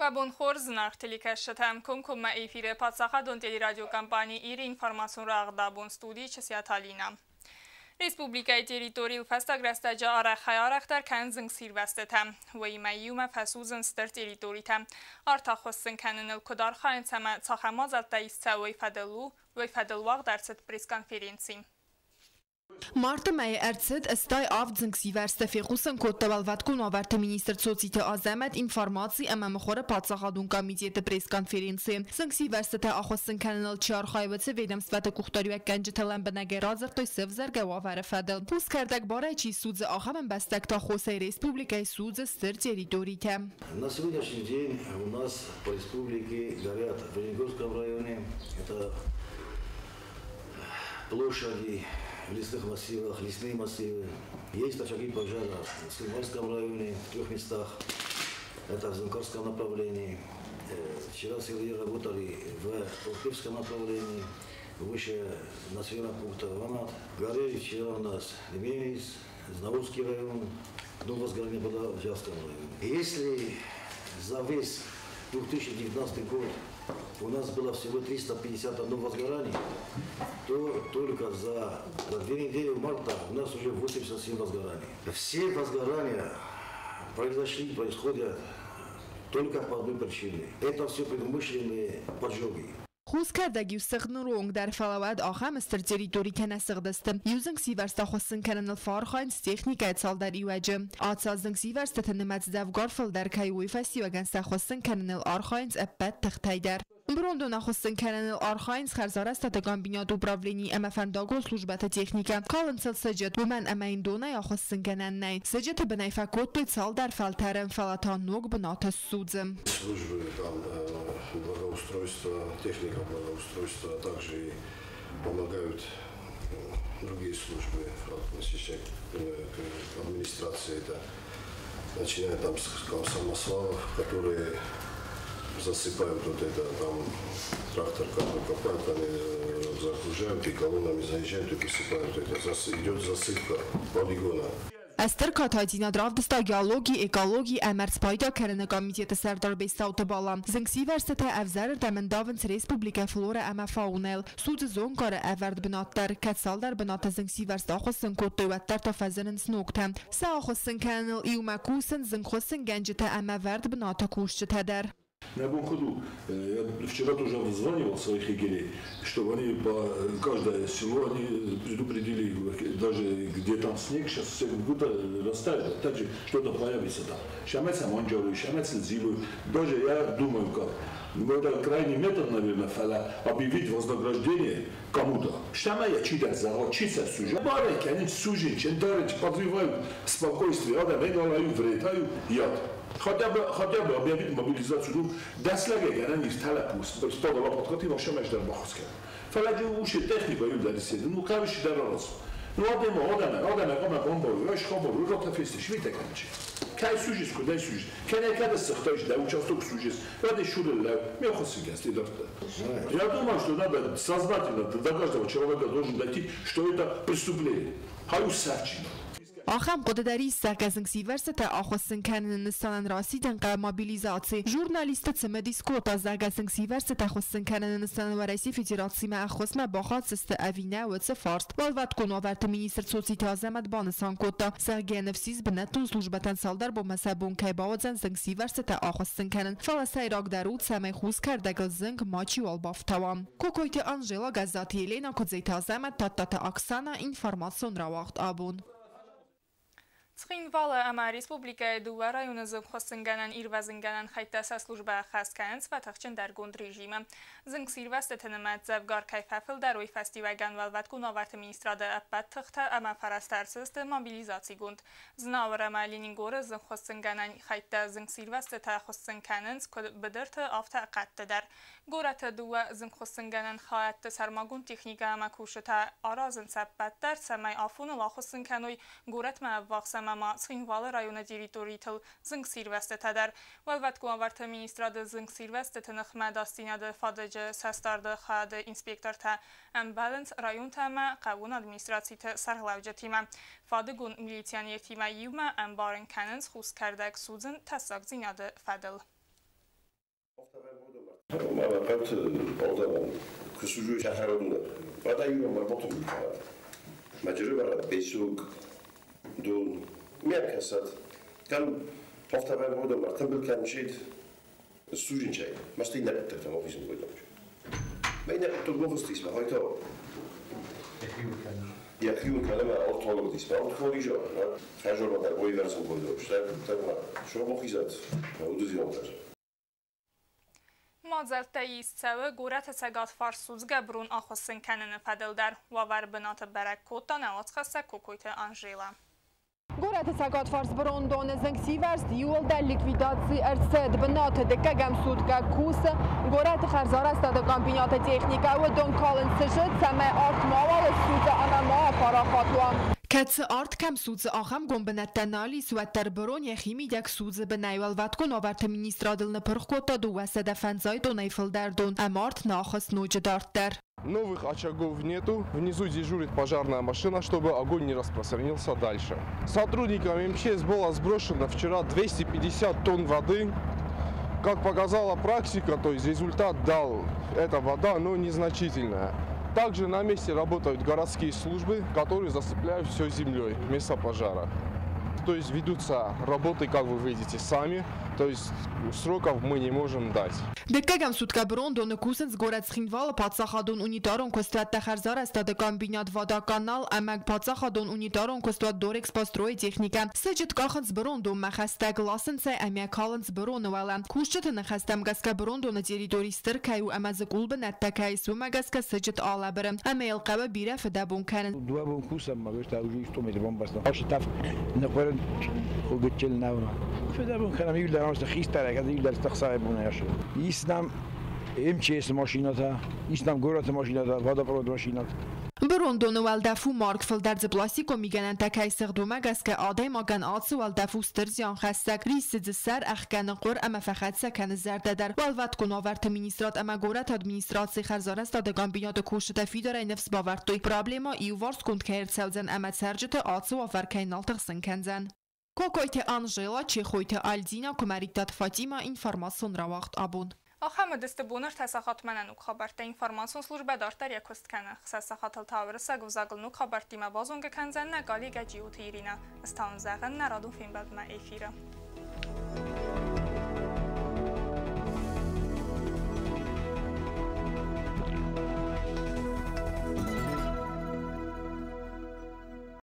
Գաբոն խոր զնարդիլիք է շտեմ կոնկում է էվիրը պատսախադոն տելիրադիոկամպանի իր ինվորմասուն ռաղդաբոն ստուդի չսյաթալինա։ Ռեսպուբլիկայի տերիտորիլ ֆաստագրաստաջա արախայ արախտար կան զնգսիրվաստետ է, վայիմայում է ֆասուզն ստր տերիտորիտ է, արտախոսն կաննլ կոդարխային ծամը ծախամազ ատտայիս ծա վայֆադլվաղ դարցետ պրես կոնֆերենցի։ Martı məyə ərçid əstay av zınqsivərstə fexusən koddaval vatkun avərtə minister Çocitə Azəmət informasi əməmxorə patsaxadun komiteti pres konferensi. Zınqsivərstə axosın kanal çarxayvəti vedamsvətə kuxtariyək gəncətələn bənəgə razırtoj sevzərgə avərə fədil. Pus kərdək barayçi судзы axamən bəstək taxosay республикай судзы стыр территорите. На сегодняшний день у нас по республике горят в Оренбургском районе, это площади в лесных массивах, лесные массивы. Есть очаги пожара в Сумарском районе, в 3 местах. Это в Зункарском направлении. Вчера силы работали в Полкивском направлении, выше населенного пункта Ванат. Горели вчера у нас Леменис, Знаурский район, возгорание было в Жавском районе. Если за весь 2019 год у нас было всего 351 возгораний, то только за 2 недели марта у нас уже 87 возгораний. Все возгорания происходят только по одной причине. Это все предумышленные поджоги. خوز کردگی و سخنورونگ در فلاوت آخام استر تریتوری کنه سخدستم. یوزنگ سیورستا خوستن کنن الفارخاین تکنیک اتسال در ایواجه. آتسال زنگ سیورستا تنمت زفگار فل در کایوی فسی و گنستا خوستن کنن الارخاینز ابت تختای در. Брондо нахостен канал Архайнс харзараста тагамбинят управлений эмафандаго службата техника. Калынцел саджет бумен эмаиндона я хостен кананнай. Саджет бенайфа кот пицал дар фалтерен фалатан ног бната судзем. Службы там благоустройства, техника благоустройства, а также помогают другие службы, относящиеся к администрации, это начиная там с самосвалов, которые засыпают вот это, там трактор копают, они загружают и колоннами заезжают и посыпают это. Идет засыпка полигона. Əstər Kataycina Dravdista geologi, ekologi, əmərz payda kərənə komiteti sərdar beystavtı balam. Zıngsi vərsətə əvzərir dəməndavınc Respublika Flora əmə faunel. Sucı zonqarı əvərd binatlar, kətsaldar binatı zıngsi vərst axosın koddoyvətlər ta fəzənin snokta. Sə axosın kənil iuməkusin zıngxosın gəncitə əmə vərd binatı kuşçıtədər. На любом ходу, я вчера тоже вызванивал своих егерей, чтобы они по каждое село они предупредили, даже где там снег, сейчас все будто растает, также что-то появится там. Шамеца Монджору, Шамеца Зилу, даже я думаю как. Это крайний метод, наверное, объявить вознаграждение кому-то. Шамая читать завод, чистят сужа. Барыки, они сужи, чендарыч, подрывают спокойствие, а да, вегалаю, вретаю, яд. Хотя бы объявить мобилизацию, даслаге гранит талапус, стодала подкати вообще между бахуска. Фалади уши техника юдали седи, ну кавиши даралас. Ну адема кама бомбу, ваш хабу, рота фести, швита канчи. Кай сужис, куда сужис? Кене када сахтаешь, да участок сужис, ради шурелла, мехоси гасти дарта. Я думаю, что надо сознательно до каждого человека должен дойти, что это преступление. Хаю савчина. آخام قدرداری سرگزنگ سیورسته آخوستن کنن نستانن راسیدن قا موبیلیزاسی. ژورنالیست تمدیسکوت از سرگزنگ سیورسته خواستن کنن نستانن ورئیس فدراسی ما خواست باخات سست اوینه و تفارست. والوقت کنوارت مینیستر سوسیت آزمت بانسان کوتا سرگی نفسیز بنتون سلوجبتن سالدار با مسابون که باوزن زنگ سیورسته آخوستن کنن فلسطین راگ درود سمی خوز کرده زنگ ماچی والبافتوام. کوکویت آنژلا گزاتی لینا کدزیت آزمت تات اکسانا اینفورماسیون را وقت آبون. Цхинвала ама республика дуа района зыгхосынганан ирвазынганан хайтаса служба хасканц ватахчин дар гонд режима. Зынг сирвасты тынымат завгар кайфафыл дарой фестиваган валват кунаварт министрада аппат тыхта ама фарастарсызды мобилизаций гонд. Знавар ама Ленингоры зыгхосынганан хайта зынг сирвасты тахосынканынц быдырты афта қатты дар. Гората дуа зыгхосынганан хаятты сармагун техника ама кушыта аразын саппаттар самай афуны лахосынканой горат ма вақсам Mama Цхинвала района территорийтл зынг сирвесте در والوقت گوانورت مینیستراد زنگ سیروسته تنخمه داستیناد فادج سستارد خاد انسپکتر تا امبالنس رایون تاما قوون ادمینستراسی تا سرغلاوجه تیما فادگون میلیتیانی تیما یوما امبارن کننز خوز کردک سوزن تساک زیناد فادل ما قلت أوضاع كسوجو شهرنا بعد يوم ما بطل مجربة بيسوق دون مركزات كان هفته بعد بودم مرتبل كان شيء السوجين شيء ما استينا بتر ما فيش بودم بين تطبخ استيسمه هاي تو يا أخي كلام أطول استيسمه أطول يجوا خارجوا من البوي version بودم شو مخيزات ودزيونتر Mazaltایی سوه گورت سگات فارسوزگا برون آخوستن کنن فدل در وار بنات برک کوتا نوات خسته کوکویت آنژیلا. گورت سگات فارس برون دون زنگسی ورست یول در لیکویداتی ارسد بنات دکه گمسودگا کوس گورت خرزار است در کامپینیات تکنیکا و دون کالن سجد سمه آرت ماوال سوز آنما پاراخاتوام. کت آرت کم سوز آخم گمبنت تنالی سوتر برون یخیمی یک سوز به نیول واتکن آورت مینیسترادل نپرخوتا دو وسد فنزای دو نیفل در دون امارت ناخست نوج دارت در. Новых очагов нету. Внизу дежурит пожарная машина, чтобы огонь не распространился дальше. Сотрудникам МЧС было сброшено вчера 250 тонн воды. Как показала практика, то есть результат дал эта вода, но незначительная. Также на месте работают городские службы, которые засыпляют все землей, место пожара. То есть ведутся работы, как вы видите, сами. То есть сроков мы не можем дать. Декагам сутка брон дон кусен с город Схинвал пацахадон унитарон костат тахарзар стада комбинат вода канал амаг пацахадон унитарон костат дорекс построй техника. Сыджет каханс брон дон махаста гласенце амя каланс брон вала. Кушчет нахастам гаска брон дон территорий стыркаю амазы кулбен аттакай сумагаска сыджет алабры. Амел каба бира фдабун канен. Два бун кусам магаш таужи 100 метр бомбаста. Аш таф нахорен خودتشل ناونا فدابون كلام يقول لنا مستخيس ترى كذا يقول لنا استخسار بونا يا شو يسلم MCS ماشيناتها يسلم جورات ماشيناتها هذا برود ماشينات برون دونوال دفو مارک فلدرز پلاستیکو میگنن تکای سردومگ است که آدم ماگن آتسو ول دفو سترزیان خستک ریسید سر اخگن قر اما فقط سکن زرده در والوت کن آورت مینیسترات اما گورت ادمینیسترات خرزار است دادگان بیناد کوشت فیداره نفس باورت توی پرابلیما ایوارس کند که ارتسوزن اما سرجت آتسو آفرکای نالتغسن کنزن کوکویت آنژیلا چیخویت آلدینا کمریکتات فاتیما اینفارماسون را وقت آبون آخام دست بونر تساخات منن نوک خبرت اینفارماسیون служба دارتر یکست کنه خساسخات التاورسا گوزاگل نوک خبرتی ما بازونگ کنزن نگالی گجیوت ایرینا استان زغن نرادو فیلم بعد ما ایفیره